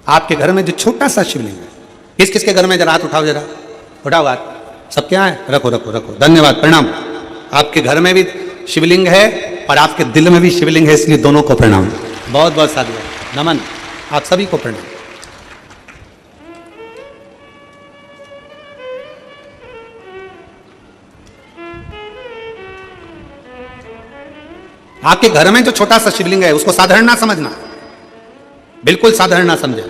आपके घर में जो छोटा सा शिवलिंग है, किस किस के घर में जरा हाथ उठाओ, जरा उठाओ हाथ, सब क्या है, रखो रखो रखो, धन्यवाद, प्रणाम। आपके घर में भी शिवलिंग है और आपके दिल में भी शिवलिंग है, इसलिए दोनों को प्रणाम, बहुत बहुत साधुवाद, नमन, आप सभी को प्रणाम। आपके घर में जो छोटा सा शिवलिंग है उसको साधारण ना समझना, बिल्कुल साधारण ना समझे।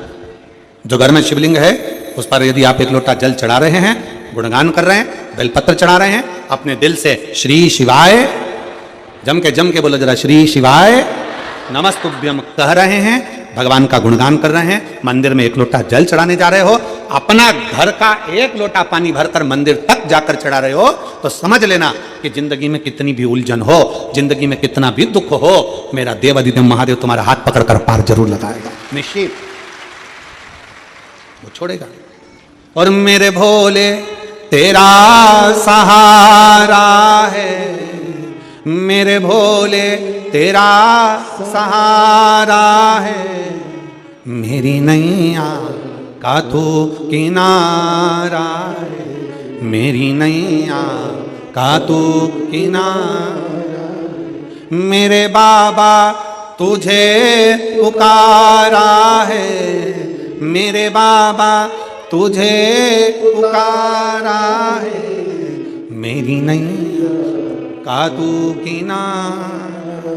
जो घर में शिवलिंग है उस पर यदि आप एक लोटा जल चढ़ा रहे हैं, गुणगान कर रहे हैं, बेलपत्र चढ़ा रहे हैं, अपने दिल से श्री शिवाय जम के बोलो जरा, श्री शिवाय नमस्तुभ्यम कह रहे हैं, भगवान का गुणगान कर रहे हैं, मंदिर में एक लोटा जल चढ़ाने जा रहे हो, अपना घर का एक लोटा पानी भरकर मंदिर तक जाकर चढ़ा रहे हो, तो समझ लेना कि जिंदगी में कितनी भी उलझन हो, जिंदगी में कितना भी दुख हो, मेरा देवाधिदेव महादेव तुम्हारा हाथ पकड़कर पार जरूर लगाएगा, निश्चित वो छोड़ेगा। और मेरे भोले तेरा सहारा है, मेरे भोले तेरा सहारा है, मेरी नैया का तू किनारा है, मेरी नैया का तू किनारा, मेरे बाबा तुझे पुकारा है, मेरे बाबा तुझे पुकारा है, मेरी नैया का तू किनारा,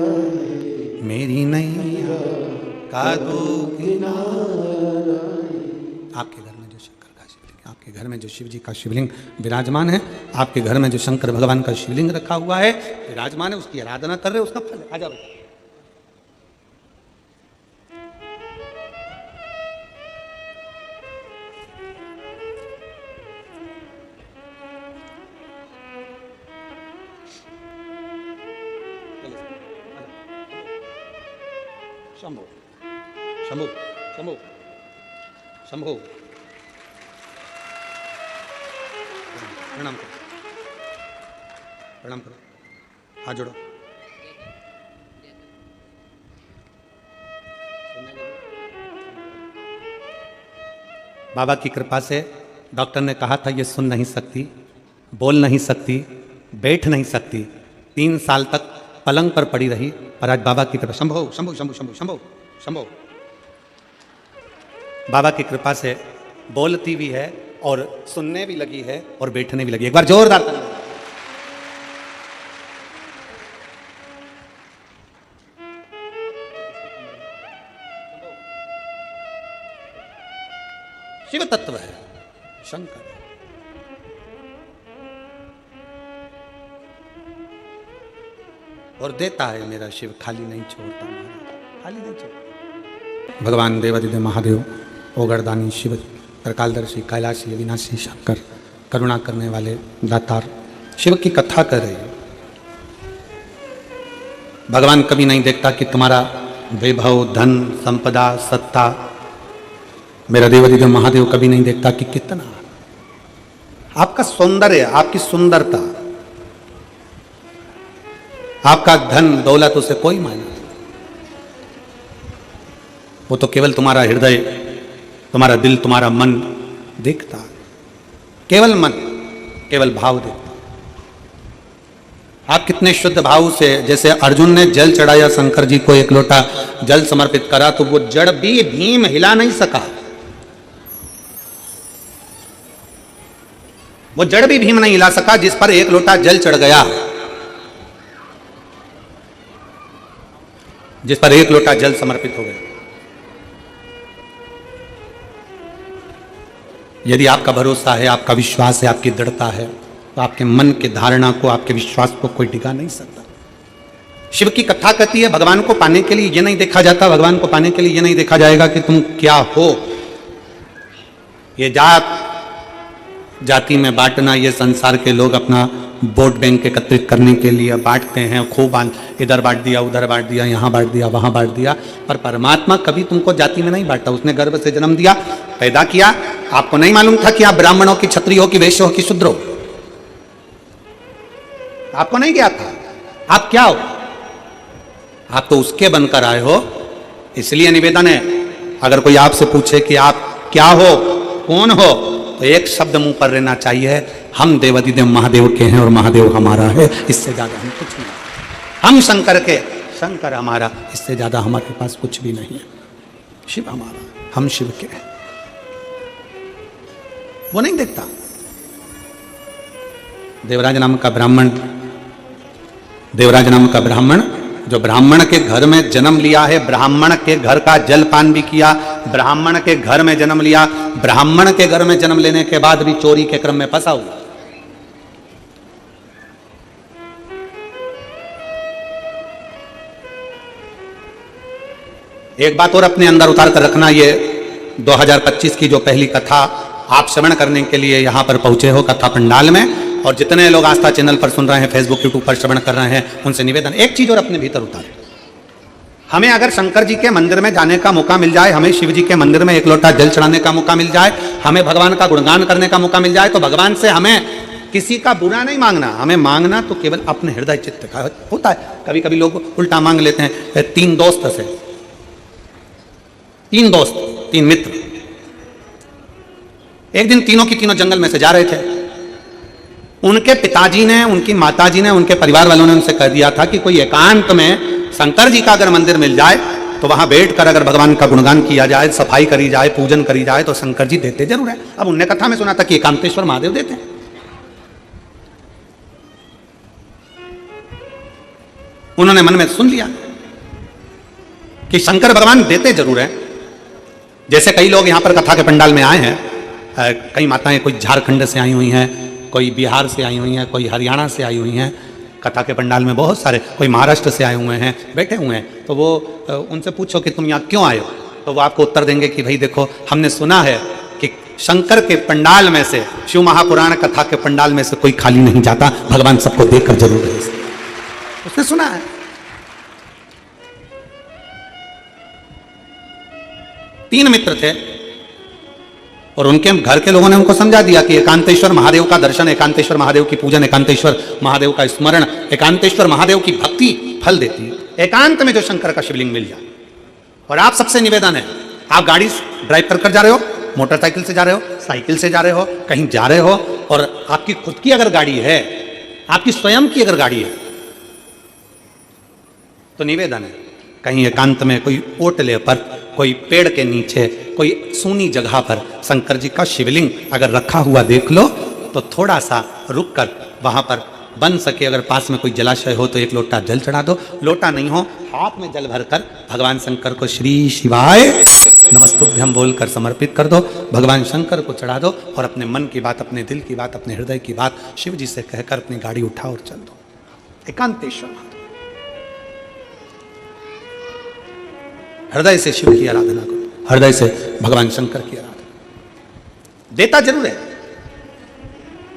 मेरी नैया का तू किनारा। आपके घर में जो शंकर का शिवलिंग, आपके घर में जो शिव जी का शिवलिंग विराजमान है, आपके घर में जो शंकर भगवान का शिवलिंग रखा हुआ है, विराजमान है, उसकी आराधना कर रहे हो, उसका फल आ जाओ। शंभो शंभो शंभो शंभो, प्रणाम करो, प्रणाम करो, हाथ जोड़ो। बाबा की कृपा से डॉक्टर ने कहा था ये सुन नहीं सकती, बोल नहीं सकती, बैठ नहीं सकती, 3 साल तक पलंग पर पड़ी रही, पर आज बाबा की कृपा, शंभो शंभो शंभो शंभो शंभो शंभो, बाबा की कृपा से बोलती भी है और सुनने भी लगी है और बैठने भी लगी। एक बार जोरदार ताली। शिव तत्व है शंकर, और देता है मेरा शिव, खाली नहीं छोड़ता, खाली नहीं छोड़ता। भगवान देवाधिदेव महादेव, ओगरदानी शिव, त्रिकालदर्शी, कैलाशी, अविनाशी शंकर, करुणा करने वाले दातार, शिव की कथा कर रही है। भगवान कभी नहीं देखता कि तुम्हारा वैभव, धन, संपदा, सत्ता, मेरा देवाधिदेव महादेव कभी नहीं देखता कि कितना आपका सौंदर्य, आपकी सुंदरता, आपका धन दौलत, उसे कोई मायना नहीं, वो तो केवल तुम्हारा हृदय, तुम्हारा दिल, तुम्हारा मन देखता, केवल मन, केवल भाव देखता। आप कितने शुद्ध भाव से, जैसे अर्जुन ने जल चढ़ाया शंकर जी को, एक लोटा जल समर्पित करा, तो वो जड़ भी भीम हिला नहीं सका, वो जड़ भी भीम नहीं हिला सका जिस पर एक लोटा जल चढ़ गया, जिस पर एक लोटा जल समर्पित हो गया। यदि आपका भरोसा है, आपका विश्वास है, आपकी दृढ़ता है, तो आपके मन के धारणा को, आपके विश्वास को कोई डिगा नहीं सकता। शिव की कथा कहती है भगवान को पाने के लिए ये नहीं देखा जाता, भगवान को पाने के लिए ये नहीं देखा जाएगा कि तुम क्या हो, ये जात जाति में बांटना, ये संसार के लोग अपना वोट बैंक एकत्रित करने के लिए बांटते हैं, खूब इधर बांट दिया, उधर बांट दिया, यहाँ बांट दिया, वहाँ बांट दिया, पर परमात्मा कभी तुमको जाति में नहीं बांटा। उसने गर्भ से जन्म दिया, पैदा किया, आपको नहीं मालूम था कि आप ब्राह्मण हो कि क्षत्रिय हो कि वैश्य हो कि शूद्र हो, आपको नहीं ज्ञात था आप क्या हो, आप तो उसके बनकर आए हो। इसलिए निवेदन है अगर कोई आपसे पूछे कि आप क्या हो, कौन हो, तो एक शब्द मुंह पर रहना चाहिए, हम देवाधिदेव महादेव के हैं और महादेव हमारा है, इससे ज्यादा हम कुछ नहीं। हम शंकर के, शंकर हमारा, इससे ज्यादा हमारे पास कुछ भी नहीं है। शिव हमारा, हम शिव के हैं। वो नहीं देखता। देवराज नाम का ब्राह्मण, देवराज नाम का ब्राह्मण जो ब्राह्मण के घर में जन्म लिया है, ब्राह्मण के घर का जलपान भी किया, ब्राह्मण के घर में जन्म लिया, ब्राह्मण के घर में जन्म लेने के बाद भी चोरी के क्रम में फंसा हुआ। एक बात और अपने अंदर उतार कर रखना, ये 2025 की जो पहली कथा आप श्रवण करने के लिए यहां पर पहुंचे हो कथा पंडाल में, और जितने लोग आस्था चैनल पर सुन रहे हैं, फेसबुक यूट्यूब पर श्रवण कर रहे हैं, उनसे निवेदन, एक चीज और अपने भीतर उतारें। हमें अगर शंकर जी के मंदिर में जाने का मौका मिल जाए, हमें शिव जी के मंदिर में एक लोटा जल चढ़ाने का मौका मिल जाए, हमें भगवान का गुणगान करने का मौका मिल जाए, तो भगवान से हमें किसी का बुरा नहीं मांगना, हमें मांगना तो केवल अपने हृदय चित्त का होता है। कभी कभी लोग उल्टा मांग लेते हैं। 3 दोस्त से, 3 दोस्त, 3 मित्र, एक दिन तीनों की तीनों जंगल में से जा रहे थे। उनके पिताजी ने, उनकी माताजी ने, उनके परिवार वालों ने उनसे कह दिया था कि कोई एकांत में शंकर जी का अगर मंदिर मिल जाए तो वहां बैठकर अगर भगवान का गुणगान किया जाए, सफाई करी जाए, पूजन करी जाए, तो शंकर जी देते जरूर है। अब उनने कथा में सुना था कि एकांतेश्वर महादेव देते हैं। उन्होंने मन में सुन लिया कि शंकर भगवान देते जरूर है। जैसे कई लोग यहां पर कथा के पंडाल में आए हैं, कई माताएं कोई झारखंड से आई हुई हैं, कोई बिहार से आई हुई हैं, कोई हरियाणा से आई हुई हैं, कथा के पंडाल में बहुत सारे, कोई महाराष्ट्र से आए हुए हैं, बैठे हुए हैं। तो वो उनसे पूछो कि तुम यहाँ क्यों आए हो, तो वो आपको उत्तर देंगे कि भाई देखो, हमने सुना है कि शंकर के पंडाल में से, शिव महापुराण कथा के पंडाल में से कोई खाली नहीं जाता, भगवान सबको देखकर जरूर है। उसने सुना है। तीन मित्र थे और उनके घर के लोगों ने उनको समझा दिया कि एकांतेश्वर महादेव का दर्शन, एकांतेश्वर महादेव की पूजन, एकांतेश्वर महादेव का स्मरण, एकांतेश्वर महादेव की भक्ति फल देती है। एकांत में जो शंकर का शिवलिंग मिल जाए। और आप सबसे निवेदन है, आप गाड़ी ड्राइव कर जा रहे हो, मोटरसाइकिल से जा रहे हो, साइकिल से जा रहे हो, कहीं जा रहे हो, और आपकी खुद की अगर गाड़ी है, आपकी स्वयं की अगर गाड़ी है, तो निवेदन है कहीं एकांत में कोई ओटले पर, कोई पेड़ के नीचे, कोई सूनी जगह पर शंकर जी का शिवलिंग अगर रखा हुआ देख लो, तो थोड़ा सा रुक कर वहां पर बन सके, अगर पास में कोई जलाशय हो तो एक लोटा जल चढ़ा दो, लोटा नहीं हो हाथ में जल भरकर भगवान शंकर को श्री शिवाय नमस्तुभ्यम बोलकर समर्पित कर दो, भगवान शंकर को चढ़ा दो, और अपने मन की बात, अपने दिल की बात, अपने हृदय की बात शिव जी से कहकर अपनी गाड़ी उठा और चल दो। एकांतेश्वर महादेव, हृदय से शिव की आराधना करो, हृदय से भगवान शंकर की आराधना। देता जरूर है।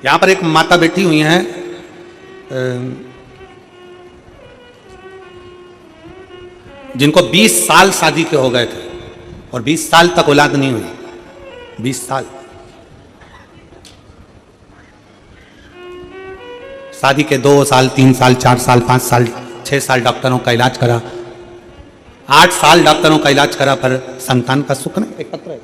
यहां पर एक माता बैठी हुई हैं, जिनको 20 साल शादी के हो गए थे और 20 साल तक औलाद नहीं हुई। 20 साल शादी के 2 साल, 3 साल, 4 साल, 5 साल, 6 साल डॉक्टरों का इलाज करा, 8 साल डॉक्टरों का इलाज करा, पर संतान का सुख नहीं। एक पत्र है,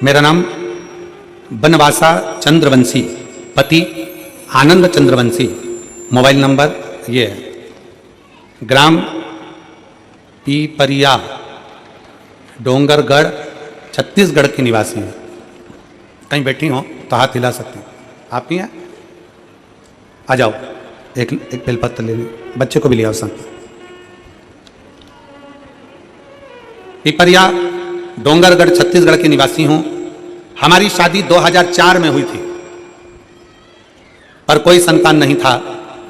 मेरा नाम बनवासा चंद्रवंशी, पति आनंद चंद्रवंशी, मोबाइल नंबर ये है, ग्राम पीपरिया, डोंगरगढ़, छत्तीसगढ़ की निवासी है। कहीं बैठी हो तो हाथ हिला सकती, आप ही हैं, आ जाओ, एक बेलपत्र ले लो, बच्चे को भी ले आओ संग। पिपरिया, डोंगरगढ़, छत्तीसगढ़ के निवासी हूं। हमारी शादी 2004 में हुई थी, पर कोई संतान नहीं था।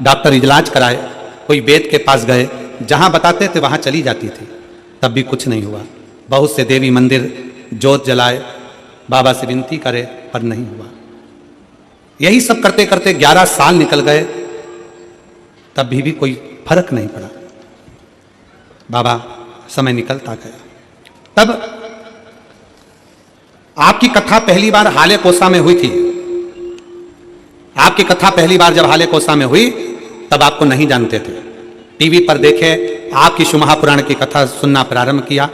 डॉक्टर इलाज कराए, कोई वेद के पास गए, जहां बताते थे वहां चली जाती थी, तब भी कुछ नहीं हुआ। बहुत से देवी मंदिर जोत जलाए, बाबा से विनती करे, पर नहीं हुआ। यही सब करते करते 11 साल निकल गए, तब भी कोई फर्क नहीं पड़ा। बाबा समय निकलता गया। तब आपकी कथा पहली बार हाले कोसा में हुई थी। आपकी कथा पहली बार जब हाले कोसा में हुई तब आपको नहीं जानते थे, टीवी पर देखे, आपकी शिव महापुराण की कथा सुनना प्रारंभ किया,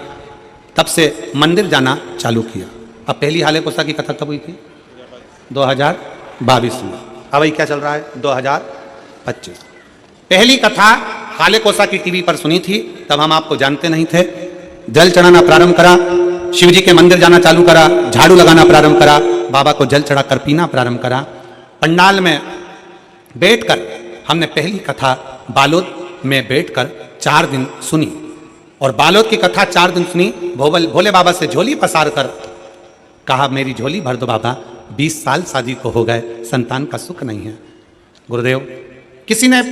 तब से मंदिर जाना चालू किया। अब पहली हाले कोसा की कथा कब हुई थी? 2022 में। अब क्या चल रहा है? 2025। पहली कथा हाले कोसा की टीवी पर सुनी थी, तब हम आपको जानते नहीं थे। जल चढ़ाना प्रारंभ करा, शिव जी के मंदिर जाना चालू करा, झाड़ू लगाना प्रारंभ करा, बाबा को जल चढ़ाकर पीना प्रारंभ करा। पंडाल में बैठकर हमने पहली कथा बालोद में बैठकर 4 दिन सुनी, और बालोद की कथा 4 दिन सुनी। भोले बाबा से झोली पसार कर कहा, मेरी झोली भर दो बाबा, 20 साल शादी को हो गए, संतान का सुख नहीं है। गुरुदेव, किसी ने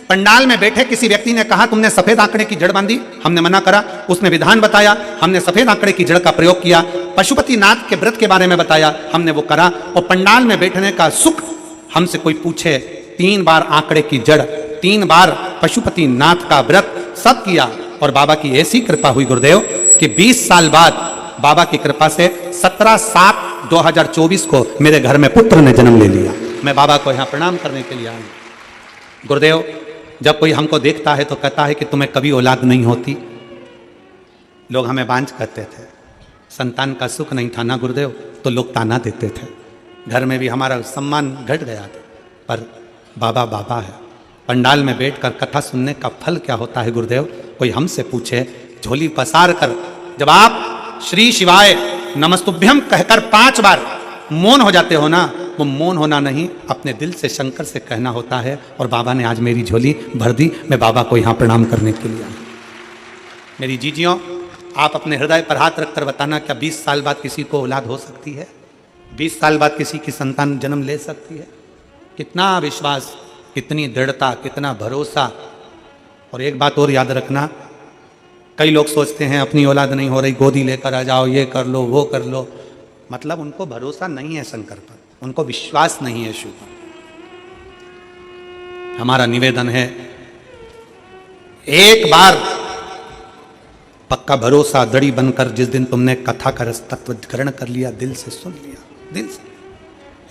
पंडाल में बैठे किसी व्यक्ति ने कहा तुमने सफेद आंकड़े की जड़ बांधी, हमने मना करा, उसने विधान बताया, हमने सफेद आंकड़े की जड़ का प्रयोग किया, पशुपतिनाथ के व्रत के बारे में बताया, हमने वो करा। और पंडाल में बैठने का सुख हमसे कोई पूछे, 3 बार आंकड़े की जड़, 3 बार पशुपतिनाथ का व्रत, सब किया। और बाबा की ऐसी कृपा हुई गुरुदेव कि 20 साल बाद बाबा की कृपा से 17/7/2024 को मेरे घर में पुत्र ने जन्म ले लिया। मैं बाबा को यहाँ प्रणाम करने के लिए आया। गुरुदेव, जब कोई हमको देखता है तो कहता है कि तुम्हें कभी औलाद नहीं होती। लोग हमें बांझ कहते थे, संतान का सुख नहीं था ना गुरुदेव, तो लोग ताना देते थे, घर में भी हमारा सम्मान घट गया था। पर बाबा बाबा है। पंडाल में बैठकर कथा सुनने का फल क्या होता है गुरुदेव? कोई हमसे पूछे, झोली पसार कर जब आप श्री शिवाय नमस्तुभ्यम कहकर 5 बार मौन हो जाते हो ना, वो मौन होना नहीं, अपने दिल से शंकर से कहना होता है। और बाबा ने आज मेरी झोली भर दी, मैं बाबा को यहाँ प्रणाम करने के लिए आया। मेरी जीजियों, आप अपने हृदय पर हाथ रखकर बताना, क्या 20 साल बाद किसी को औलाद हो सकती है? 20 साल बाद किसी की संतान जन्म ले सकती है? कितना विश्वास, कितनी दृढ़ता, कितना भरोसा। और एक बात और याद रखना, कई लोग सोचते हैं अपनी औलाद नहीं हो रही, गोदी लेकर आ जाओ, ये कर लो, वो कर लो। मतलब उनको भरोसा नहीं है शंकर पर, उनको विश्वास नहीं है शिव पर। हमारा निवेदन है, एक बार पक्का भरोसा दड़ी बनकर, जिस दिन तुमने कथा का रस तत्व ग्रहण कर लिया, दिल से सुन लिया, दिल से।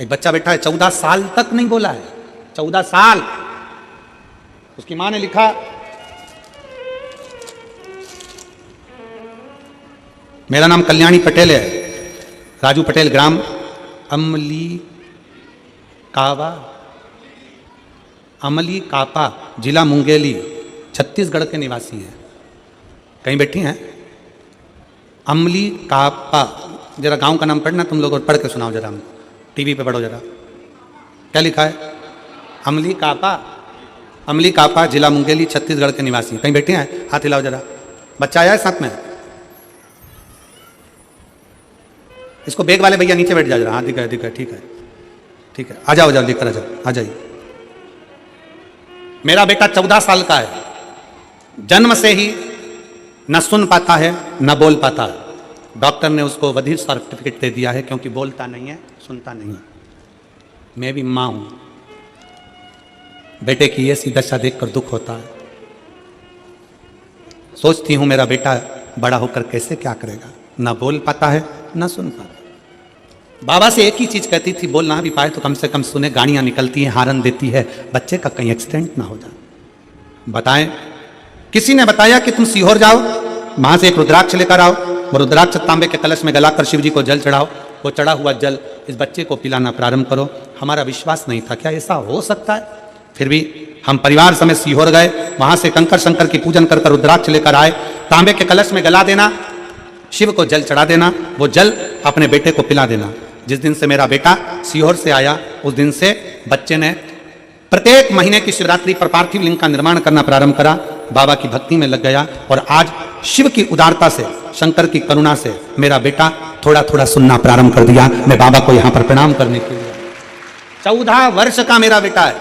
एक बच्चा बैठा है, 14 साल तक नहीं बोला है, 14 साल। उसकी मां ने लिखा, मेरा नाम कल्याणी पटेल है, राजू पटेल, ग्राम अमली कापा, जिला मुंगेली, छत्तीसगढ़ के निवासी हैं। कहीं बैठी हैं? अमली कापा, जरा गांव का नाम पढ़ना तुम लोग, और पढ़ के सुनाओ जरा, हमको टीवी पे पढ़ो जरा, क्या लिखा है? अमली कापा, जिला मुंगेली, छत्तीसगढ़ के निवासी। कहीं बैठे हैं? हाथ हिलाओ जरा। बच्चा आया है साथ में? इसको बैग वाले भैया नीचे बैठ जाओ जरा। हाँ, दिखा है, ठीक है, ठीक है, आ जाओ, लेकर आ जाइए। मेरा बेटा 14 साल का है, जन्म से ही न सुन पाता है न बोल पाता है। डॉक्टर ने उसको बधिर सर्टिफिकेट दे दिया है, क्योंकि बोलता नहीं है, सुनता नहीं है। मैं भी मां हूं, बेटे की ऐसी दशा देखकर दुख होता है। सोचती हूं मेरा बेटा बड़ा होकर कैसे क्या करेगा, ना बोल पाता है ना सुन पाता। बाबा से एक ही चीज कहती थी, बोल ना भी पाए तो कम से कम सुने। गाड़ियां निकलती हैं, हारन देती है, बच्चे का कहीं एक्सीडेंट ना हो जाए। बताएं, किसी ने बताया कि तुम सीहोर जाओ, वहां से एक रुद्राक्ष लेकर आओ, वो रुद्राक्ष तांबे के कलश में गलाकर शिव जी को जल चढ़ाओ, वो चढ़ा हुआ जल इस बच्चे को पिलाना प्रारंभ करो। हमारा विश्वास नहीं था, क्या ऐसा हो सकता है? फिर भी हम परिवार समेत सीहोर गए, वहां से कंकर शंकर की पूजन कर रुद्राक्ष लेकर आए, तांबे के कलश में गला देना, शिव को जल चढ़ा देना, वो जल अपने बेटे को पिला देना। जिस दिन से मेरा बेटा सीहोर से आया, उस दिन से बच्चे ने प्रत्येक महीने की शिवरात्रि पर पार्थिव लिंग का निर्माण करना प्रारंभ करा, बाबा की भक्ति में लग गया। और आज शिव की उदारता से, शंकर की करुणा से मेरा बेटा थोड़ा थोड़ा सुनना प्रारंभ कर दिया। मैं बाबा को यहां पर प्रणाम करने के लिए, 14 वर्ष का मेरा बेटा है,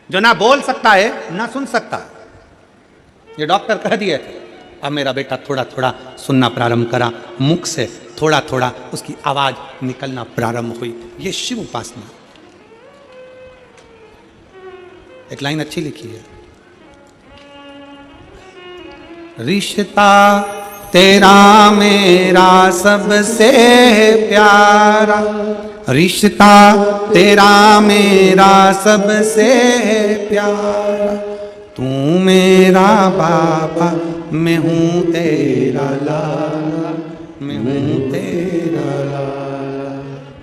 जो ना बोल सकता है ना सुन सकता, ये डॉक्टर कह दिए थे। अब मेरा बेटा थोड़ा थोड़ा सुनना प्रारंभ करा, मुख से थोड़ा थोड़ा उसकी आवाज निकलना प्रारंभ हुई। ये शिव उपासना। एक लाइन अच्छी लिखी है, रिश्ता तेरा मेरा सबसे प्यारा, रिश्ता तेरा मेरा सबसे प्यारा। तू मेरा बाबा, मैं हूँ तेरा लाला, मैं हूँ तेरा लाला।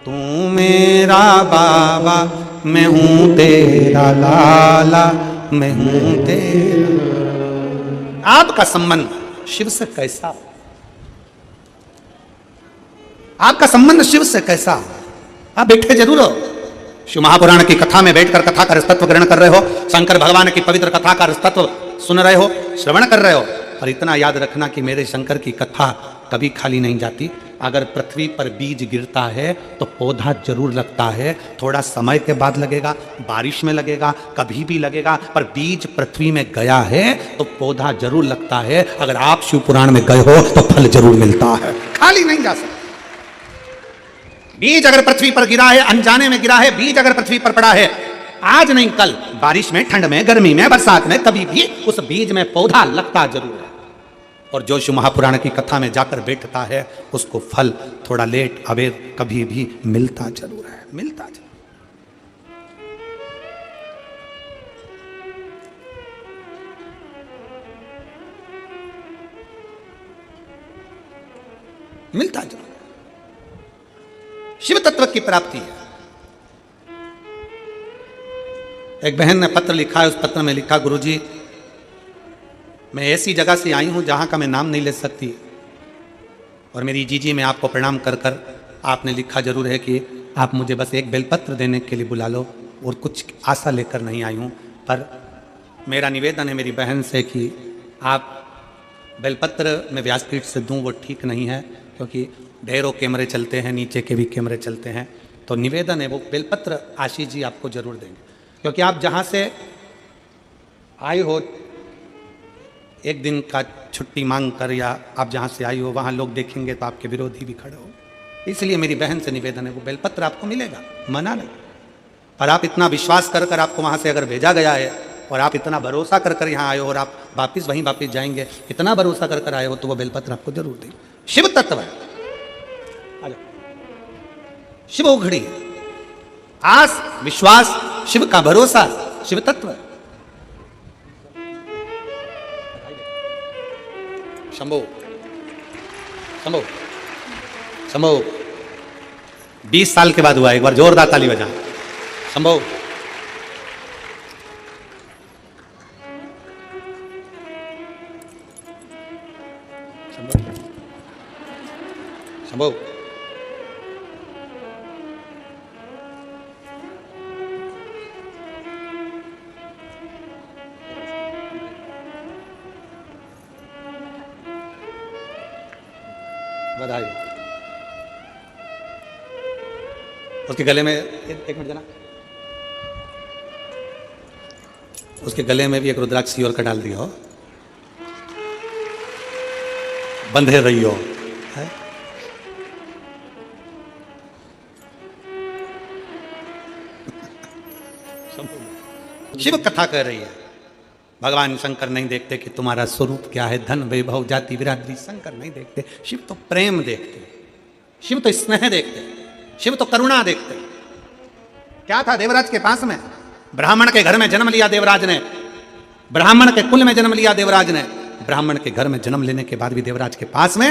तू मेरा बाबा, मैं हूँ तेरा लाला, मैं हूँ तेरा। आपका संबंध शिव से कैसा हो? आपका संबंध शिव से कैसा हो? आप बैठे जरूर हो, शिव महापुराण की कथा में बैठकर कथा का रसतत्व ग्रहण कर रहे हो, शंकर भगवान की पवित्र कथा का रसतत्व सुन रहे हो, श्रवण कर रहे हो। और इतना याद रखना कि मेरे शंकर की कथा कभी खाली नहीं जाती। अगर पृथ्वी पर बीज गिरता है तो पौधा जरूर लगता है, थोड़ा समय के बाद लगेगा, बारिश में लगेगा, कभी भी लगेगा, पर बीज पृथ्वी में गया है तो पौधा जरूर लगता है। अगर आप शिव पुराण में गए हो तो फल जरूर मिलता है, खाली नहीं जा सकता। बीज अगर पृथ्वी पर गिरा है, अनजाने में गिरा है, बीज अगर पृथ्वी पर पड़ा है, आज नहीं कल, बारिश में, ठंड में, गर्मी में, बरसात में, कभी भी उस बीज में पौधा लगता जरूर है। और जो शिव महापुराण की कथा में जाकर बैठता है उसको फल थोड़ा लेट अबेर कभी भी मिलता जरूर है, मिलता जरूर, मिलता जरूर। शिव तत्व की प्राप्ति है। एक बहन ने पत्र लिखा है, उस पत्र में लिखा, गुरुजी मैं ऐसी जगह से आई हूं जहां का मैं नाम नहीं ले सकती, और मेरी जीजी मैं आपको प्रणाम कर कर आपने लिखा जरूर है कि आप मुझे बस एक बेलपत्र देने के लिए बुला लो, और कुछ आशा लेकर नहीं आई हूं। पर मेरा निवेदन है मेरी बहन से कि आप बेलपत्र में व्यासपीठ से दूं वो ठीक नहीं है, क्योंकि ढेरों कैमरे चलते हैं, नीचे के भी कैमरे चलते हैं। तो निवेदन है वो बेलपत्र आशीष जी आपको जरूर देंगे, क्योंकि आप जहाँ से आए हो एक दिन का छुट्टी मांग कर, या आप जहाँ से आई हो वहाँ लोग देखेंगे तो आपके विरोधी भी खड़े हो। इसलिए मेरी बहन से निवेदन है वो बेलपत्र आपको मिलेगा, मना नहीं। पर आप इतना विश्वास कर कर आपको वहाँ से अगर भेजा गया है और आप इतना भरोसा कर कर यहाँ आए हो और आप वापिस वहीं वापिस जाएंगे, इतना भरोसा कर कर आए हो तो वो बेलपत्र आपको जरूर देंगे। शिव तत्व है, शिव उघड़ी है, आस विश्वास, शिव का भरोसा, शिव तत्व है। शंभो शंभो शंभो 20 साल के बाद हुआ, एक बार जोरदार ताली बजा। शंभो शंभो शंभो बधाई। उसके गले में एक मिनट देना, उसके गले में भी एक रुद्राक्ष और का डाल दिया हो, बंधे रही हो। शिव कथा कह रही है, भगवान शंकर नहीं देखते कि तुम्हारा स्वरूप क्या है, धन वैभव जाति बिरादरी, शंकर नहीं देखते। शिव तो प्रेम देखते, शिव तो स्नेह देखते, शिव तो करुणा देखते। क्या था देवराज के पास में? ब्राह्मण के घर में जन्म लिया देवराज ने, ब्राह्मण के कुल में जन्म लिया देवराज ने। ब्राह्मण के घर में जन्म लेने के बाद भी देवराज के पास में,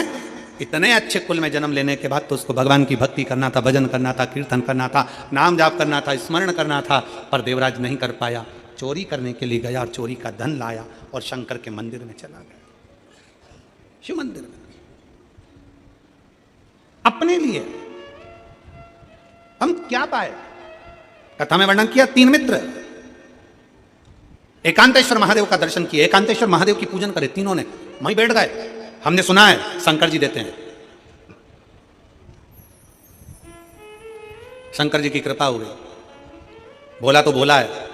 इतने अच्छे कुल में जन्म लेने के बाद तो उसको भगवान की भक्ति करना था, भजन करना था, कीर्तन करना था, नाम जाप करना था, स्मरण करना था, पर देवराज नहीं कर पाया। चोरी करने के लिए गया और चोरी का धन लाया और शंकर के मंदिर में चला गया, शिव मंदिर में, अपने लिए। हम क्या पाए? कथा में वर्णन किया, 3 मित्र एकांतेश्वर महादेव का दर्शन किए, एकांतेश्वर महादेव की पूजन करे, तीनों ने वहीं बैठ गए। हमने सुना है शंकर जी देते हैं, शंकर जी की कृपा हो गई, बोला तो बोला है।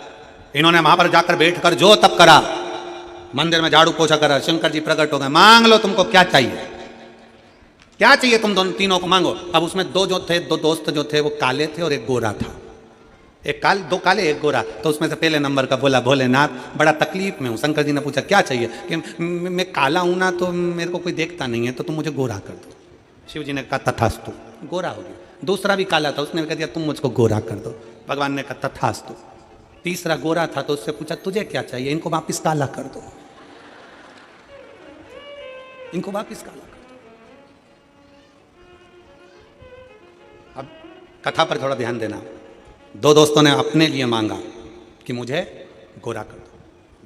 इन्होंने वहां पर जाकर बैठकर जो तप करा, मंदिर में झाड़ू पोछा करा, शंकर जी प्रकट हो गए। मांग लो तुमको क्या चाहिए, क्या चाहिए तुम दोनों तीनों को मांगो। अब उसमें 2 जो थे, 2 दोस्त जो थे वो काले थे और एक गोरा था। एक काल, दो काले एक गोरा, तो उसमें से पहले नंबर का बोला भोलेनाथ बड़ा तकलीफ में हूँ। शंकर जी ने पूछा क्या चाहिए, कि मैं काला हूँ ना तो मेरे को कोई देखता नहीं है, तो तुम मुझे गोरा कर दो। शिव जी ने कहा तथास्तु, गोरा हो गया। दूसरा भी काला था, उसने कह दिया तुम मुझको गोरा कर दो। भगवान ने कहा तथास्तु। तीसरा गोरा था तो उससे पूछा तुझे क्या चाहिए, इनको वापिस काला कर दो, इनको वापिस काला कर दो। अब कथा पर थोड़ा ध्यान देना। दो दोस्तों ने अपने लिए मांगा कि मुझे गोरा कर दो,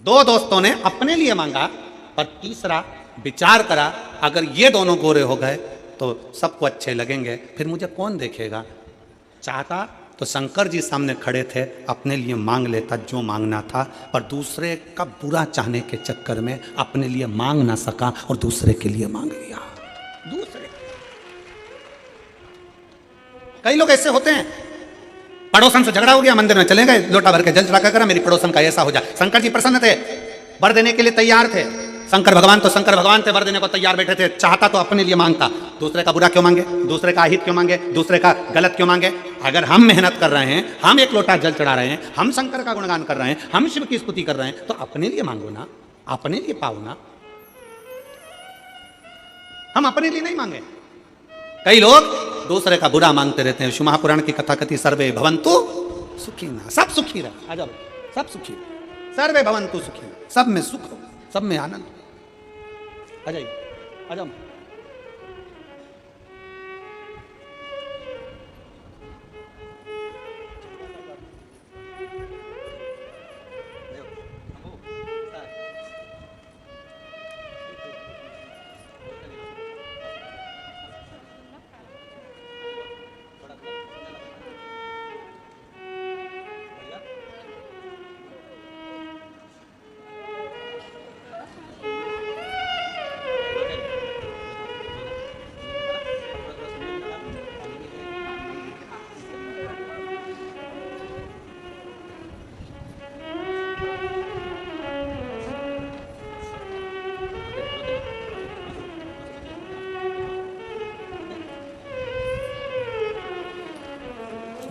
दो दोस्तों ने अपने लिए मांगा, पर तीसरा विचार करा अगर ये दोनों गोरे हो गए तो सबको अच्छे लगेंगे, फिर मुझे कौन देखेगा। चाहता तो शंकर जी सामने खड़े थे, अपने लिए मांग लेता जो मांगना था, पर दूसरे का बुरा चाहने के चक्कर में अपने लिए मांग ना सका और दूसरे के लिए मांग लिया। दूसरे कई लोग ऐसे होते हैं, पड़ोसन से झगड़ा हो गया, मंदिर में चले गए, लोटा भर के जल चढ़ा कर मेरी पड़ोसन का ऐसा हो जाए। शंकर जी प्रसन्न थे, वर देने के लिए तैयार थे। शंकर भगवान थे, वर देने को तैयार बैठे थे। चाहता तो अपने लिए मांगता, दूसरे का बुरा क्यों मांगे, दूसरे का अहित क्यों मांगे, दूसरे का गलत क्यों मांगे। अगर हम मेहनत कर रहे हैं, हम एक लोटा जल चढ़ा रहे हैं, हम शंकर का गुणगान कर रहे हैं, हम शिव की स्तुति कर रहे हैं, तो अपने लिए मांगो ना, अपने लिए पाओ ना। हम अपने लिए नहीं मांगे। कई लोग दूसरे का बुरा मांगते रहते हैं। शिव महापुराण की कथा कथी सर्वे भवन्तु सुखिनः, सब सुखी रहे, आ जाओ, सब सुखी, सर्वे भवन्तु सुखिनः, सब में सुख हो, सब में आनंद। आ जाइए, आ जाओ।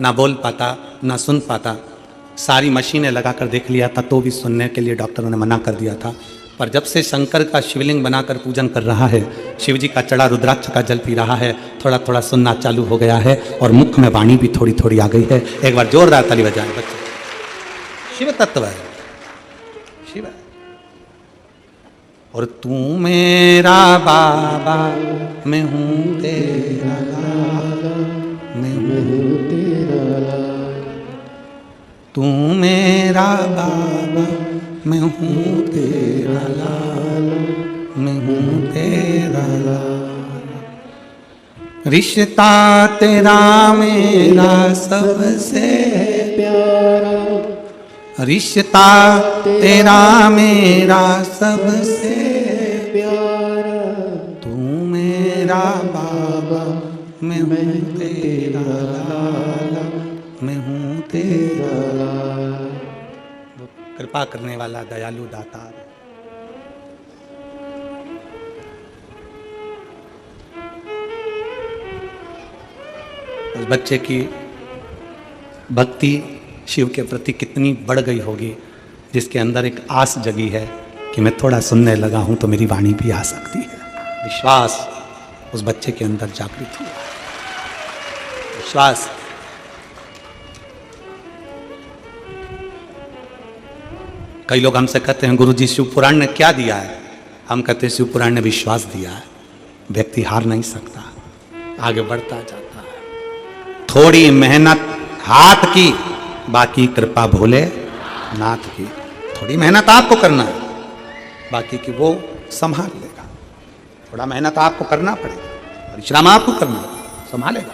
ना बोल पाता, ना सुन पाता, सारी मशीनें लगाकर देख लिया था तो भी सुनने के लिए डॉक्टरों ने मना कर दिया था। पर जब से शंकर का शिवलिंग बनाकर पूजन कर रहा है, शिव जी का चढ़ा रुद्राक्ष का जल पी रहा है, थोड़ा थोड़ा सुनना चालू हो गया है और मुख में वाणी भी थोड़ी थोड़ी आ गई है। एक बार जोरदार ताली बजाएं बच्चे। शिव तत्व है, शिव है। और तू मेरा बाबा, मैं हूँ तेरा लाला, मैं हूँ तेरा लाला। तू मेरा बाबा, मैं हूँ तेरा लाला, मैं हूँ तेरा लाला। रिश्ता तेरा मेरा सबसे प्यारा, रिश्ता तेरा मेरा सबसे प्यारा। तू मेरा बाबा, मैं हूँ तेरा लाला, मैं हूँ तेरा लाला। कृपा करने वाला दयालु दातार। उस बच्चे की भक्ति शिव के प्रति कितनी बढ़ गई होगी, जिसके अंदर एक आस जगी है कि मैं थोड़ा सुनने लगा हूं तो मेरी वाणी भी आ सकती है। विश्वास उस बच्चे के अंदर जागृत हुआ, विश्वास। कई लोग हमसे कहते हैं गुरुजी शिव पुराण ने क्या दिया है। हम कहते हैं शिव पुराण ने विश्वास दिया है। व्यक्ति हार नहीं सकता, आगे बढ़ता जाता है। थोड़ी मेहनत हाथ की, बाकी कृपा भोले नाथ की। थोड़ी मेहनत आपको करना है, बाकी की वो संभाल लेगा। थोड़ा मेहनत आपको करना पड़ेगा, परिश्रम आपको करना है, संभालेगा।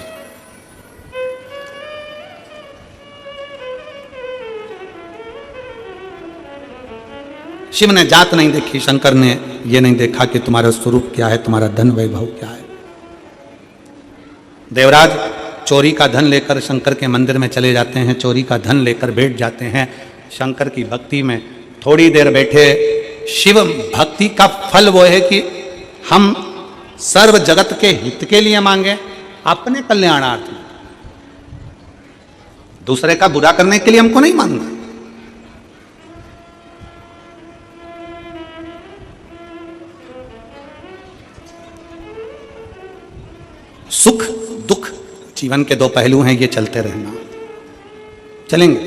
शिव ने जात नहीं देखी, शंकर ने ये नहीं देखा कि तुम्हारा स्वरूप क्या है, तुम्हारा धन वैभव क्या है। देवराज चोरी का धन लेकर शंकर के मंदिर में चले जाते हैं, चोरी का धन लेकर बैठ जाते हैं शंकर की भक्ति में। थोड़ी देर बैठे, शिव भक्ति का फल वो है कि हम सर्व जगत के हित के लिए मांगे, अपने कल्याणार्थ में। दूसरे का बुरा करने के लिए हमको नहीं मानना। सुख दुख जीवन के दो पहलू हैं, ये चलते रहना, चलेंगे।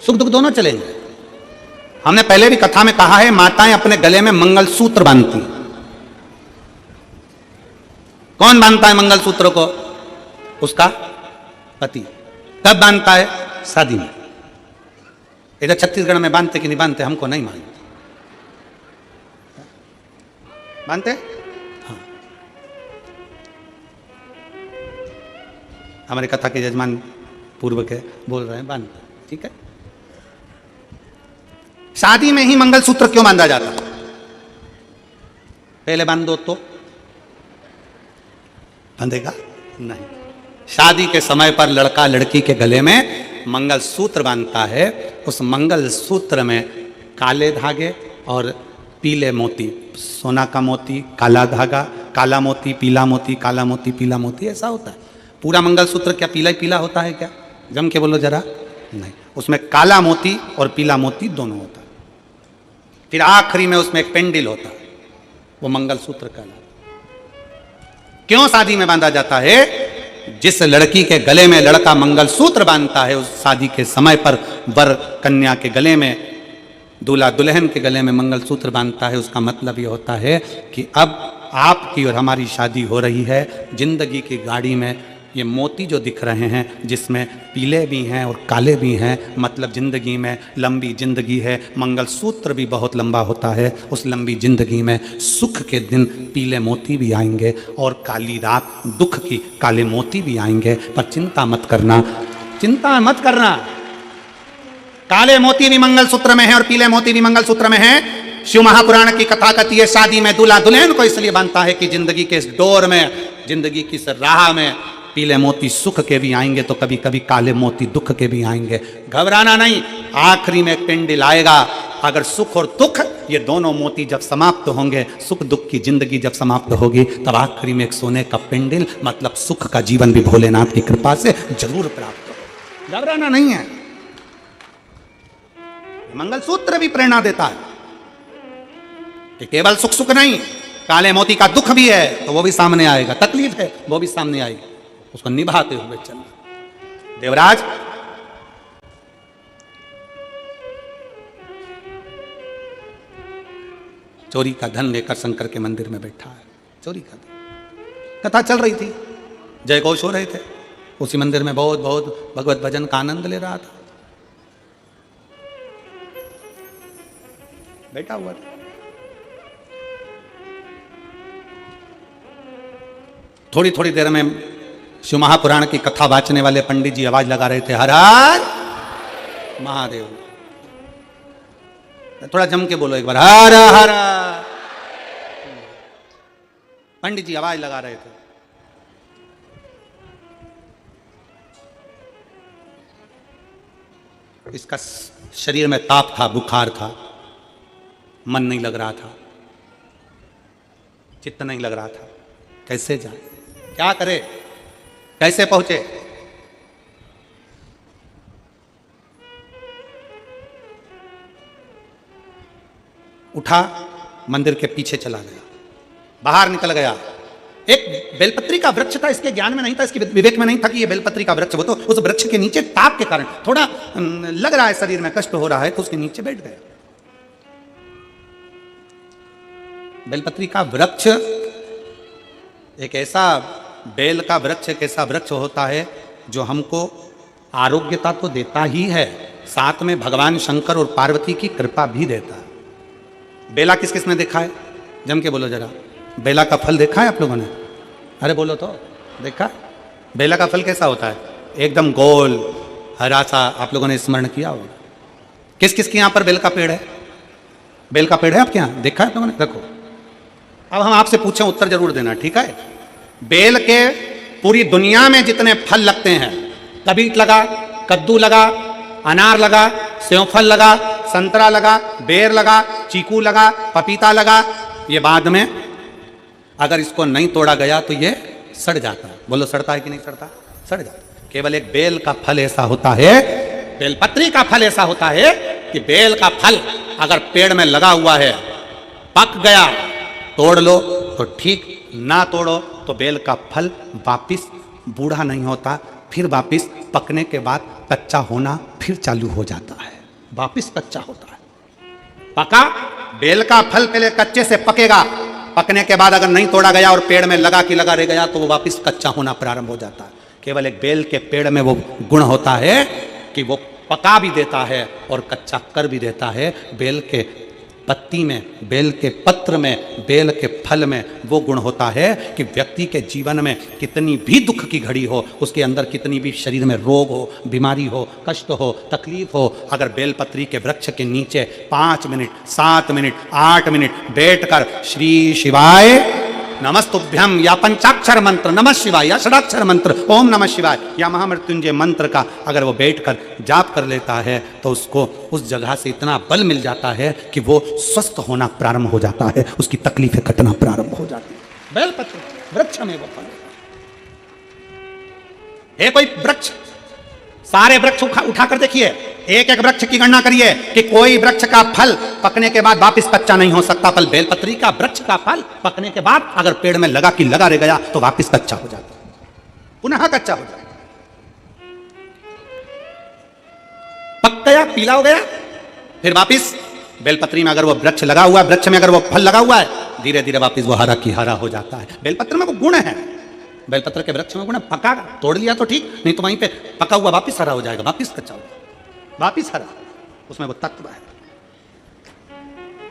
सुख दुख दोनों चलेंगे। हमने पहले भी कथा में कहा है, माताएं अपने गले में मंगलसूत्र बांधती। कौन बांधता है मंगलसूत्र को? उसका पति। कब बांधता है? शादी में। इधर छत्तीसगढ़ में बांधते कि नहीं बांधते हमको नहीं मालूम। बांधते? हाँ। हमारे कथा के यजमान पूर्व के बोल रहे हैं बांधते, ठीक है। शादी में ही मंगलसूत्र क्यों बांधा जाता? पहले बांध दो तो बांधेगा नहीं। शादी के समय पर लड़का लड़की के गले में मंगलसूत्र बांधता है। उस मंगलसूत्र में काले धागे और पीले मोती, सोना का मोती, काला धागा, काला मोती, पीला मोती, काला मोती, पीला मोती, ऐसा होता है। पूरा मंगलसूत्र क्या पीला ही पीला होता है क्या? जम के बोलो जरा। नहीं, उसमें काला मोती और पीला मोती दोनों होता है। फिर आखिरी में उसमें एक पेंडिल होता है, वो मंगलसूत्र कहलाता है। क्यों शादी में बांधा जाता है? जिस लड़की के गले में लड़का मंगलसूत्र बांधता है, उस शादी के समय पर वर कन्या के गले में, दूल्हा दुल्हन के गले में मंगलसूत्र बांधता है। उसका मतलब ये होता है कि अब आपकी और हमारी शादी हो रही है। जिंदगी की गाड़ी में ये मोती जो दिख रहे हैं, जिसमें पीले भी हैं और काले भी हैं, मतलब जिंदगी में लंबी जिंदगी है। मंगलसूत्र भी बहुत लंबा होता है। उस लंबी जिंदगी में सुख के दिन पीले मोती भी आएंगे और काली रात दुख की काले मोती भी आएंगे। पर चिंता मत करना, चिंता मत करना। काले मोती भी मंगलसूत्र में है और पीले मोती भी मंगलसूत्र में है। शिव महापुराण की कथा कहती है, शादी में दूल्हा दुल्हन को इसलिए बांधता है कि जिंदगी के इस डोर में, जिंदगी की इस राह में पीले मोती सुख के भी आएंगे तो कभी कभी काले मोती दुख के भी आएंगे। घबराना नहीं, आखिरी में पेंडिल आएगा। अगर सुख और दुख ये दोनों मोती जब समाप्त होंगे, सुख दुख की जिंदगी जब समाप्त होगी, तब आखिरी में एक सोने का पेंडिल मतलब सुख का जीवन भी भोलेनाथ की कृपा से जरूर प्राप्त होगा। घबराना नहीं है। मंगलसूत्र भी प्रेरणा देता है कि केवल सुख सुख नहीं, काले मोती का दुख भी है तो वो भी सामने आएगा, तकलीफ है वो भी सामने आएगी, उसको निभाते हुए चलना। देवराज चोरी का धन लेकर शंकर के मंदिर में बैठा है। चोरी का धन, कथा चल रही थी, जय घोष हो रहे थे। उसी मंदिर में बहुत बहुत भगवत भजन का आनंद ले रहा था, बैठा हुआ था। थोड़ी थोड़ी देर में शिव महापुराण की कथा वाचने वाले पंडित जी आवाज लगा रहे थे, हर हर महादेव। थोड़ा जम के बोलो एक बार, हर हर। पंडित जी आवाज लगा रहे थे। इसका शरीर में ताप था, बुखार था, मन नहीं लग रहा था, चित्त नहीं लग रहा था। कैसे जाए, क्या करे, कैसे पहुंचे? उठा, मंदिर के पीछे चला गया, बाहर निकल गया। एक बेलपत्री का वृक्ष था, इसके ज्ञान में नहीं था, इसके विवेक में नहीं था कि ये बेलपत्री का वृक्ष। वो तो उस वृक्ष के नीचे ताप के कारण थोड़ा लग रहा है, शरीर में कष्ट हो रहा है, तो उसके नीचे बैठ गया। बेलपत्री का वृक्ष एक ऐसा, बेल का वृक्ष एक ऐसा वृक्ष होता है जो हमको आरोग्यता तो देता ही है, साथ में भगवान शंकर और पार्वती की कृपा भी देता है। बेला किस किस ने देखा है? जम के बोलो जरा। बेला का फल देखा है आप लोगों ने? अरे बोलो तो, देखा? बेला का फल कैसा होता है? एकदम गोल हरा सा। आप लोगों ने स्मरण किया होगा। किस किस के यहाँ पर बेल का पेड़ है? बेल का पेड़ है आपके यहाँ? देखा है आप लोगों ने? देखो, अब हम आपसे पूछें, उत्तर जरूर देना, ठीक है? बेल के पूरी दुनिया में जितने फल लगते हैं, कबीट लगा, कद्दू लगा, अनार लगा, सेवफल लगा, संतरा लगा, बेर लगा, चीकू लगा, पपीता लगा, ये बाद में अगर इसको नहीं तोड़ा गया तो ये सड़ जाता है। बोलो सड़ता है कि नहीं सड़ता? सड़ जाता है। केवल एक बेल का फल ऐसा होता है, बेलपत्री का फल ऐसा होता है कि बेल का फल अगर पेड़ में लगा हुआ है, पक गया तोड़ लो तो ठीक, ना तोड़ो तो बेल का फल वापिस बूढ़ा नहीं होता, फिर वापिस पकने के बाद कच्चा होना फिर चालू हो जाता है, वापिस कच्चा होता है। पका बेल का फल पहले कच्चे से पकेगा, पकने के बाद अगर नहीं तोड़ा गया और पेड़ में लगा कि लगा रह गया तो वो वापिस कच्चा होना प्रारंभ हो जाता है। केवल एक बेल के पेड़ में वो गुण होता है कि वो पका भी देता है और कच्चा कर भी देता है। बेल के पत्ती में, बेल के पत्र में, बेल के फल में वो गुण होता है कि व्यक्ति के जीवन में कितनी भी दुख की घड़ी हो, उसके अंदर कितनी भी शरीर में रोग हो, बीमारी हो, कष्ट हो, तकलीफ हो, अगर बेलपत्री के वृक्ष के नीचे 5 मिनट, 7 मिनट, 8 मिनट बैठकर श्री शिवाय नमस्तुभ्यम या पंचाक्षर मंत्र नमः शिवाय या षडाक्षर मंत्र ओम नमः शिवाय या महामृत्युंजय मंत्र का अगर वो बैठकर जाप कर लेता है तो उसको उस जगह से इतना बल मिल जाता है कि वो स्वस्थ होना प्रारंभ हो जाता है, उसकी तकलीफें कटना प्रारंभ हो जाती है। बेलपत्र वृक्ष में वो फल है। कोई वृक्ष, सारे वृक्ष उठाकर देखिए, एक एक वृक्ष की गणना करिए कि कोई वृक्ष का फल पकने के बाद वापस कच्चा नहीं हो सकता। फल बेलपत्री का वृक्ष का फल पकने के बाद अगर पेड़ में लगा कि लगा रह गया तो वापस कच्चा हो जाता है, पुनः कच्चा हो जाता, पक गया, पीला हो गया, फिर वापस बेलपत्री में अगर वो वृक्ष लगा हुआ है, वृक्ष में अगर वो फल लगा हुआ है, धीरे धीरे वापस वो हरा की हरा हो जाता है। बेलपत्र में वो गुण है, बेलपत्र के वृक्ष में गुण, पका तोड़ लिया तो ठीक, नहीं तो वहीं पे पका हुआ वापस हरा हो जाएगा, वापस कच्चा हो जाएगा, वापिस हरा, उसमें वो तत्व है।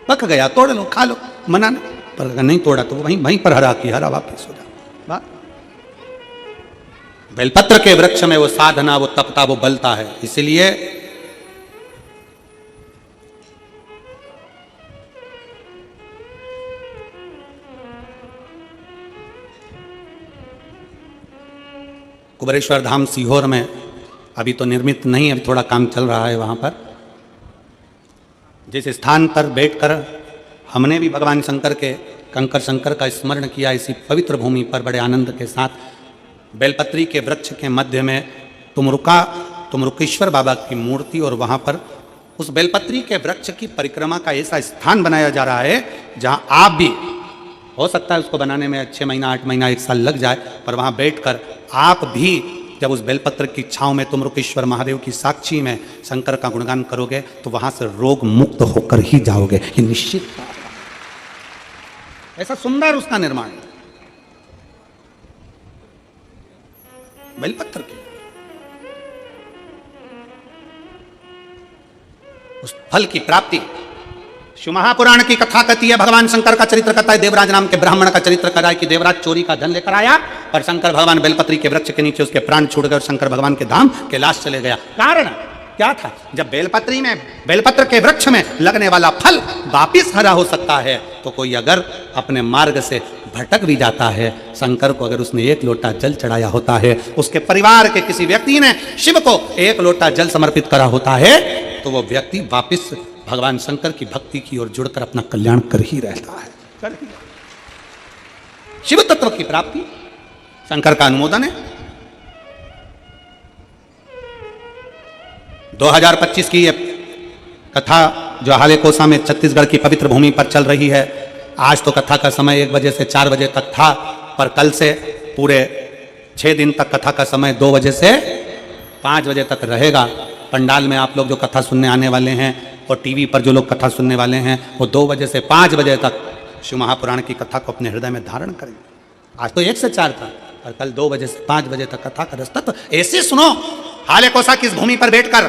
पक गया तोड़ लो, खा लो, मना नहीं, पर अगर नहीं तोड़ा तो वहीं वहीं पर हरा की हरा वापिस हो जाए। बेलपत्र के वृक्ष में वो साधना, वो तपता, वो बलता है। इसलिए कुबेरेश्वर धाम सीहोर में अभी तो निर्मित नहीं, अभी थोड़ा काम चल रहा है वहाँ पर। जिस स्थान पर बैठकर हमने भी भगवान शंकर के, कंकर शंकर का स्मरण किया, इसी पवित्र भूमि पर बड़े आनंद के साथ, बेलपत्री के वृक्ष के मध्य में तुमरुकेश्वर बाबा की मूर्ति, और वहाँ पर उस बेलपत्री के वृक्ष की परिक्रमा का ऐसा स्थान बनाया जा रहा है जहाँ आप भी, हो सकता है उसको बनाने में 6 महीना 8 महीना 1 साल लग जाए, पर वहाँ बैठकर आप भी जब उस बेलपत्र की छांव में तुमरुकेश्वर महादेव की साक्षी में शंकर का गुणगान करोगे तो वहां से रोग मुक्त होकर ही जाओगे, ये निश्चित बात है। ऐसा सुंदर उसका निर्माण बेलपत्र की, उस फल की प्राप्ति। शिव महापुराण की कथा कहती है, भगवान शंकर का चरित्र कहता है, देवराज नाम के ब्राह्मण का चरित्र करा है कि देवराज चोरी का धन लेकर आया, पर शंकर भगवान बेलपत्री के वृक्ष के नीचे उसके प्राण छूट गए और शंकर भगवान के धाम कैलाश चले गया। कारण क्या था? जब बेलपत्री में, बेलपत्र के वृक्ष में लगने वाला फल वापिस हरा हो सकता है तो कोई अगर अपने मार्ग से भटक भी जाता है, शंकर को अगर उसने 1 लोटा जल चढ़ाया होता है, उसके परिवार के किसी व्यक्ति ने शिव को 1 लोटा जल समर्पित करा होता है, तो वो व्यक्ति वापिस भगवान शंकर की भक्ति की ओर जुड़कर अपना कल्याण कर ही रहता है। शिव तत्व की प्राप्ति, शंकर का अनुमोदन है। 2025 की ये कथा जो हाले कोसा में छत्तीसगढ़ की पवित्र भूमि पर चल रही है, आज तो कथा का समय 1 बजे से 4 बजे तक था, पर कल से पूरे 6 दिन तक कथा का समय 2 बजे से 5 बजे तक रहेगा। पंडाल में आप लोग जो कथा सुनने आने वाले हैं और टीवी पर जो लोग कथा सुनने वाले हैं, वो 2 बजे से 5 बजे तक शिव महापुराण की कथा को अपने हृदय में धारण करेंगे। आज तो 1 से 4 था, और कल 2 बजे से 5 बजे तक कथा का रस्ता तो ऐसे सुनो। हाले कोसा की इस भूमि पर बैठकर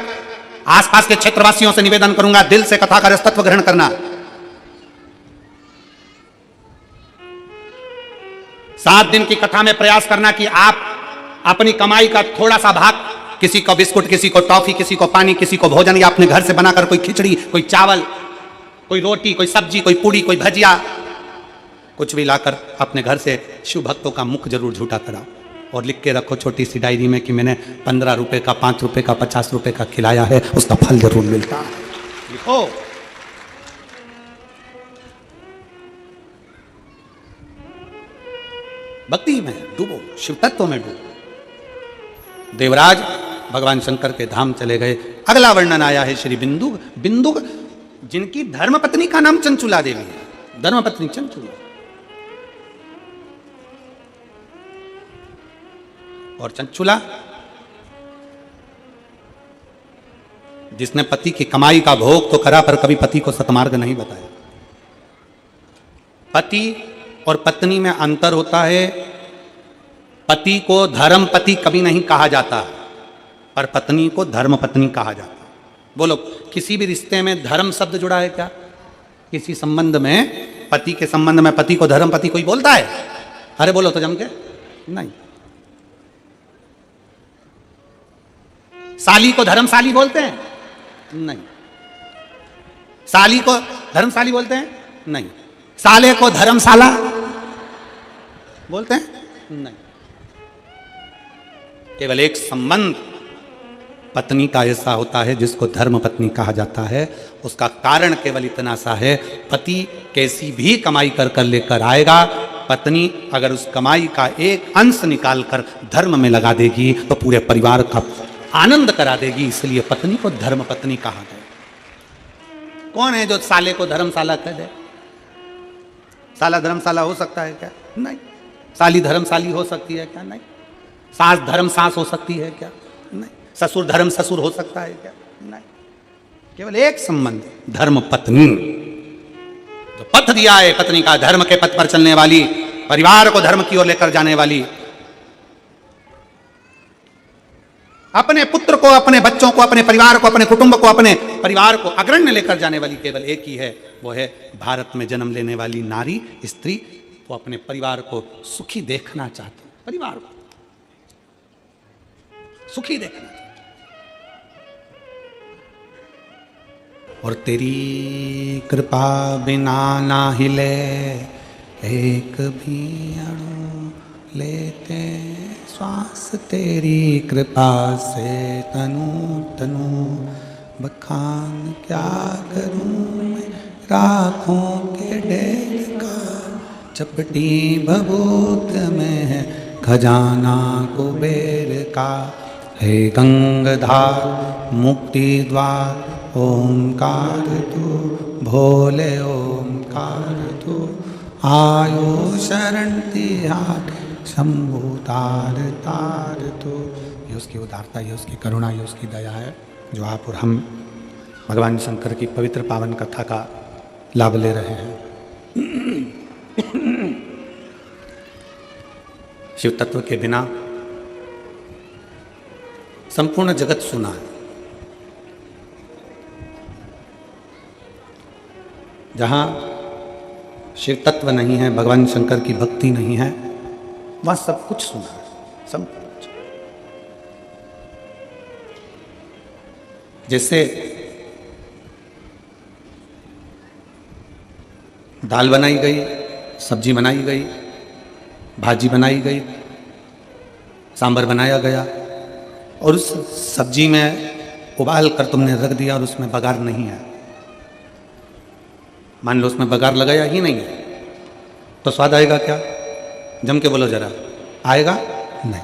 आसपास के क्षेत्रवासियों से निवेदन करूंगा, दिल से कथा का रसतत्व ग्रहण करना। 7 दिन की कथा में प्रयास करना कि आप अपनी कमाई का थोड़ा सा भाग, किसी को बिस्कुट, किसी को टॉफी, किसी को पानी, किसी को भोजन, या अपने घर से बनाकर कोई खिचड़ी, कोई चावल, कोई रोटी, कोई सब्जी, कोई पूड़ी, कोई भजिया, कुछ भी लाकर अपने घर से शिव भक्तों का मुख जरूर झूठा कराओ, और लिख के रखो छोटी सी डायरी में कि मैंने 15 रुपए का, 5 रुपए का, 50 रुपए का खिलाया है, उसका फल जरूर मिलता है। लिखो। भक्ति में डूबो, शिव तत्व में डूबो। देवराज भगवान शंकर के धाम चले गए। अगला वर्णन आया है श्री बिंदुक। बिंदुक जिनकी धर्मपत्नी का नाम चंचुला देवी है, धर्मपत्नी चंचुला। और चंचुला जिसने पति की कमाई का भोग तो करा पर कभी पति को सतमार्ग नहीं बताया। पति और पत्नी में अंतर होता है। पति को धर्म पति कभी नहीं कहा जाता, पर पत्नी को धर्म पत्नी कहा जाता। बोलो, किसी भी रिश्ते में धर्म शब्द जुड़ा है क्या? किसी संबंध में, पति के संबंध में पति को धर्म पति कोई बोलता है? अरे बोलो तो जम के, नहीं। साली को धर्मशाली बोलते हैं? नहीं। साली को धर्मशाली बोलते हैं? नहीं। साले को धर्मशाला बोलते हैं? नहीं। केवल एक संबंध पत्नी का ऐसा होता है जिसको धर्म पत्नी कहा जाता है। उसका कारण केवल इतना सा है, पति कैसी भी कमाई कर लेकर आएगा, पत्नी अगर उस कमाई का एक अंश निकाल कर धर्म में लगा देगी तो पूरे परिवार का आनंद करा देगी। इसलिए पत्नी को धर्म पत्नी कहा गया। कौन है जो साले को धर्मशाला कह दे? साला धर्मशाला हो सकता है क्या? नहीं। साली धर्मशाली हो सकती है क्या? नहीं। सास धर्म सास हो सकती है क्या? नहीं। ससुर धर्म ससुर हो सकता है क्या? नहीं। केवल एक संबंध, धर्म पत्नी। जो पथ दिया है पत्नी का, धर्म के पथ पर चलने वाली, परिवार को धर्म की ओर लेकर जाने वाली, अपने पुत्र को, अपने बच्चों को, अपने परिवार को, अपने कुटुंब को, अपने परिवार को अग्रण्य लेकर जाने वाली केवल एक ही है, वो है भारत में जन्म लेने वाली नारी, स्त्री। वो अपने परिवार को सुखी देखना चाहती, परिवार को सुखी देखना चाहती। और तेरी कृपा बिना ना हिले एक भी अणु लेते श्वास, तेरी कृपा से तनु तनु बखान क्या करूं मैं राखों के ढेर का, चपटी भभूत में है खजाना कुबेर का। हे गंगाधार मुक्ति द्वार ओंकार तू, भोले ओंकार तू, आयो शरण तिहार शंभु तार तार तू। ये उसकी उदारता, ये उसकी करुणा, ये उसकी दया है जो आप और हम भगवान शंकर की पवित्र पावन कथा का लाभ ले रहे हैं। शिव तत्व के बिना संपूर्ण जगत सुना है। जहाँ शिव तत्व नहीं है, भगवान शंकर की भक्ति नहीं है, वहाँ सब कुछ सुना है, सब कुछ। जैसे दाल बनाई गई, सब्जी बनाई गई, भाजी बनाई गई, सांभर बनाया गया, और उस सब्जी में उबाल कर तुमने रख दिया और उसमें बघार नहीं है। मान लो उसमें बघार लगाया ही नहीं है, तो स्वाद आएगा क्या? जम के बोलो जरा, आएगा नहीं।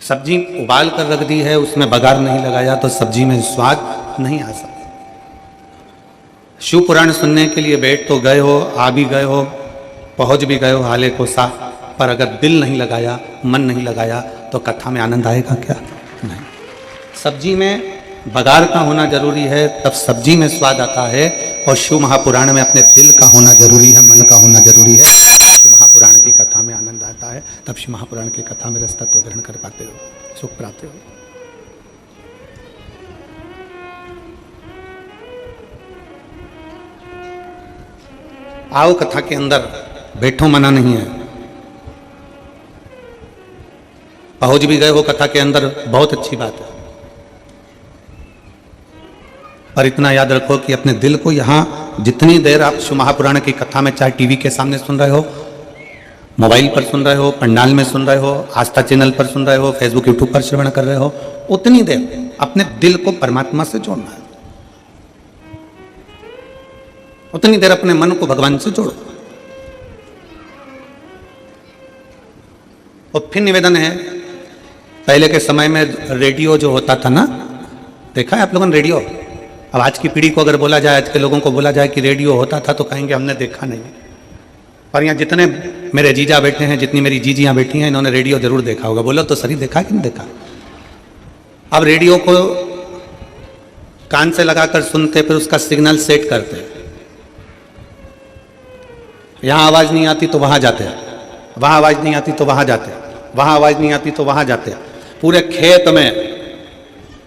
सब्जी उबाल कर रख दी है, उसमें बघार नहीं लगाया तो सब्जी में स्वाद नहीं आ सकता। शिव पुराण सुनने के लिए बैठ तो गए हो, आ भी गए हो, पहुंच भी गए हो हाले को सा, पर अगर दिल नहीं लगाया, मन नहीं लगाया तो कथा में आनंद आएगा क्या? नहीं। सब्जी में बघार का होना जरूरी है, तब सब्जी में स्वाद आता है। और शिव महापुराण में अपने दिल का होना जरूरी है, मन का होना जरूरी है। शिव महापुराण की कथा में आनंद आता है, तब शिव महापुराण की कथा में रस तत्व ग्रहण कर पाते हो, सुख पाते हो। आओ कथा के अंदर, बैठो मना नहीं है। पहुंच भी गए हो कथा के अंदर, बहुत अच्छी बात है, पर इतना याद रखो कि अपने दिल को यहाँ जितनी देर आप शिव महापुराण की कथा में, चाहे टीवी के सामने सुन रहे हो, मोबाइल पर सुन रहे हो, पंडाल में सुन रहे हो, आस्था चैनल पर सुन रहे हो, फेसबुक यूट्यूब पर श्रवण कर रहे हो, उतनी देर अपने दिल को परमात्मा से जोड़ना है। उतनी देर अपने मन को भगवान से जोड़ो। और फिर निवेदन है, पहले के समय में रेडियो जो होता था ना, देखा है आप लोगों ने रेडियो? अब आज की पीढ़ी को अगर बोला जाए, आज के लोगों को बोला जाए कि रेडियो होता था, तो कहेंगे हमने देखा नहीं। पर यहाँ जितने मेरे जीजा बैठे हैं, जितनी मेरी जीजियाँ बैठी हैं, इन्होंने रेडियो जरूर देखा होगा। बोलो तो सही, देखा कि नहीं देखा? अब रेडियो को कान से लगाकर सुनते, फिर उसका सिग्नल सेट करते। यहाँ आवाज नहीं आती तो वहां जाते, वहां आवाज नहीं आती तो वहां जाते, वहां आवाज नहीं आती तो वहां जाते। पूरे खेत में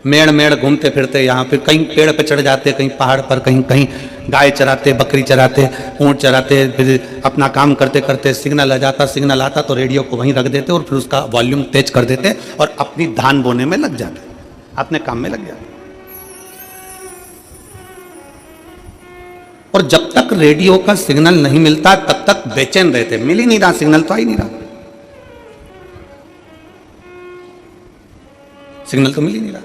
मेड़ मेड़ घूमते फिरते, यहाँ पे कहीं पेड़ पे चढ़ जाते, कहीं पहाड़ पर, कहीं कहीं गाय चराते, बकरी चराते, ऊँट चराते, फिर अपना काम करते करते सिग्नल आ जाता, सिग्नल आता तो रेडियो को वहीं रख देते और फिर उसका वॉल्यूम तेज कर देते और अपनी धान बोने में लग जाते, अपने काम में लग जाते। और जब तक रेडियो का सिग्नल नहीं मिलता तब तक बेचैन रहते। मिल ही नहीं रहा सिग्नल, तो आ ही नहीं रहा, सिग्नल तो मिल ही नहीं रहा।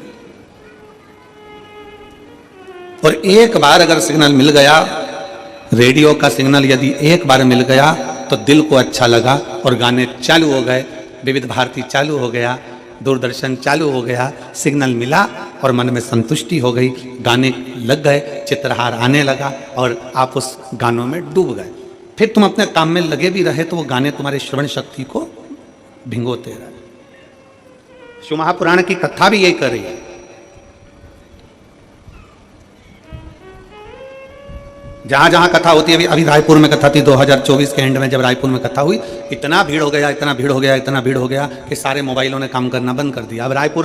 और एक बार अगर सिग्नल मिल गया, रेडियो का सिग्नल यदि एक बार मिल गया तो दिल को अच्छा लगा और गाने चालू हो गए, विविध भारती चालू हो गया, दूरदर्शन चालू हो गया, सिग्नल मिला और मन में संतुष्टि हो गई, गाने लग गए, चित्रहार आने लगा और आप उस गानों में डूब गए। फिर तुम अपने काम में लगे भी रहे तो वो गाने तुम्हारे श्रवण शक्ति को भिंगोते रहे। शिव महापुराण की कथा भी यही कर रही है। जहां जहां कथा होती है, अभी रायपुर में कथा थी 2024 के एंड में, जब रायपुर में कथा हुई, इतना भीड़ हो गया, इतना भीड़ हो गया, इतना भीड़ हो गया कि सारे मोबाइलों ने काम करना बंद कर दिया। अब रायपुर